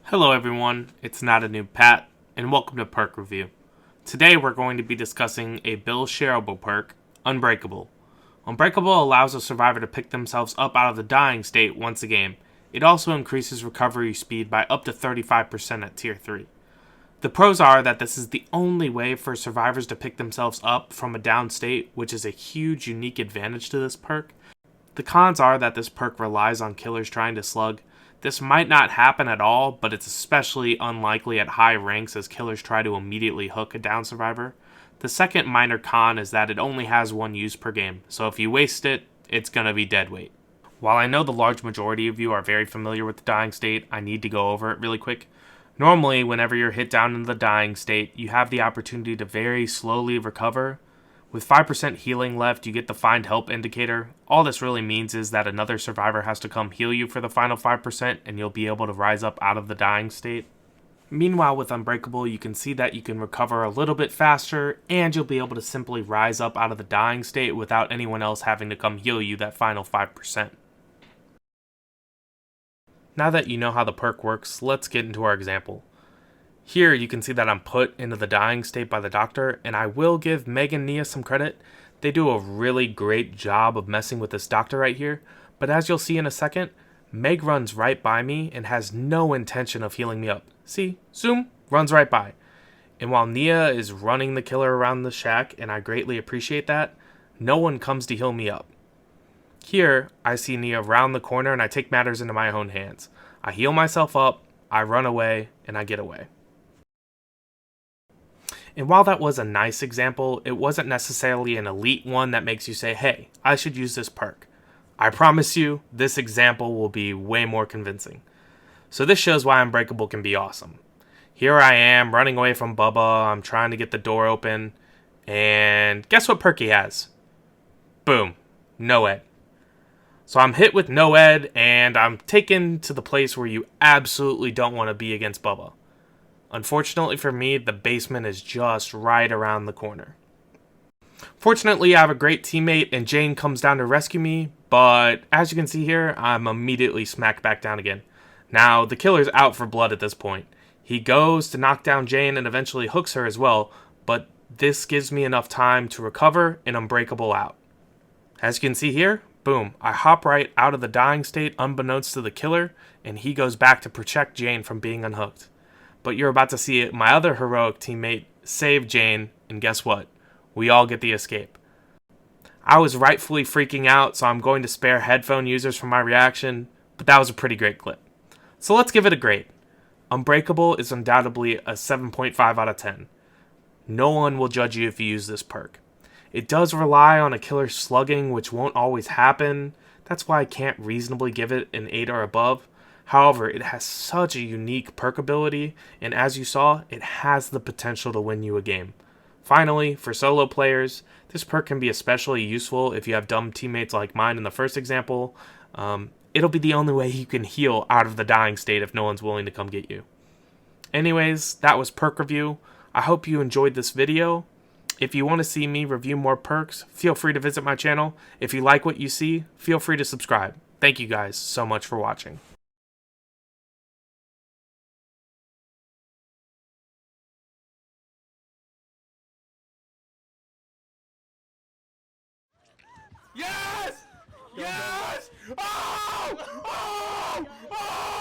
Hello everyone, it's NotaNoobPat, and welcome to Perk Review. Today we're going to be discussing a Bill shareable perk, Unbreakable. Unbreakable allows a survivor to pick themselves up out of the dying state once a game. It also increases recovery speed by up to 35% at Tier 3. The pros are that this is the only way for survivors to pick themselves up from a down state, which is a huge unique advantage to this perk. The cons are that this perk relies on killers trying to slug. This might not happen at all, but it's especially unlikely at high ranks as killers try to immediately hook a down survivor. The second minor con is that it only has one use per game, so if you waste it, it's gonna be dead weight. While I know the large majority of you are very familiar with the dying state, I need to go over it really quick. Normally, whenever you're hit down in the dying state, you have the opportunity to very slowly recover. With 5% healing left, you get the Find Help indicator. All this really means is that another survivor has to come heal you for the final 5% and you'll be able to rise up out of the dying state. Meanwhile, with Unbreakable, you can see that you can recover a little bit faster and you'll be able to simply rise up out of the dying state without anyone else having to come heal you that final 5%. Now that you know how the perk works, let's get into our example. Here you can see that I'm put into the dying state by the doctor, and I will give Meg and Nia some credit. They do a really great job of messing with this doctor right here, but as you'll see in a second, Meg runs right by me and has no intention of healing me up. See? Zoom, runs right by. And while Nia is running the killer around the shack, and I greatly appreciate that, no one comes to heal me up. Here, I see Nia round the corner and I take matters into my own hands. I heal myself up, I run away, and I get away. And while that was a nice example, it wasn't necessarily an elite one that makes you say, hey, I should use this perk. I promise you, this example will be way more convincing. So this shows why Unbreakable can be awesome. Here I am, running away from Bubba, I'm trying to get the door open, and guess what perk he has? Boom, no ed. So I'm hit with no ed, and I'm taken to the place where you absolutely don't want to be against Bubba. Unfortunately for me, the basement is just right around the corner. Fortunately, I have a great teammate and Jane comes down to rescue me, but as you can see here, I'm immediately smacked back down again. Now, the killer's out for blood at this point. He goes to knock down Jane and eventually hooks her as well, but this gives me enough time to recover and Unbreakable out. As you can see here, boom, I hop right out of the dying state unbeknownst to the killer, and he goes back to protect Jane from being unhooked. But you're about to see my other heroic teammate save Jane, and guess what? We all get the escape. I was rightfully freaking out, so I'm going to spare headphone users from my reaction, but that was a pretty great clip. So let's give it a grade. Unbreakable is undoubtedly a 7.5 out of 10. No one will judge you if you use this perk. It does rely on a killer slugging, which won't always happen. That's why I can't reasonably give it an 8 or above. However, it has such a unique perk ability, and as you saw, it has the potential to win you a game. Finally, for solo players, this perk can be especially useful if you have dumb teammates like mine in the first example. It'll be the only way you can heal out of the dying state if no one's willing to come get you. Anyways, that was Perk Review. I hope you enjoyed this video. If you want to see me review more perks, feel free to visit my channel. If you like what you see, feel free to subscribe. Thank you guys so much for watching. Yes! Yes! Oh! Oh! Oh!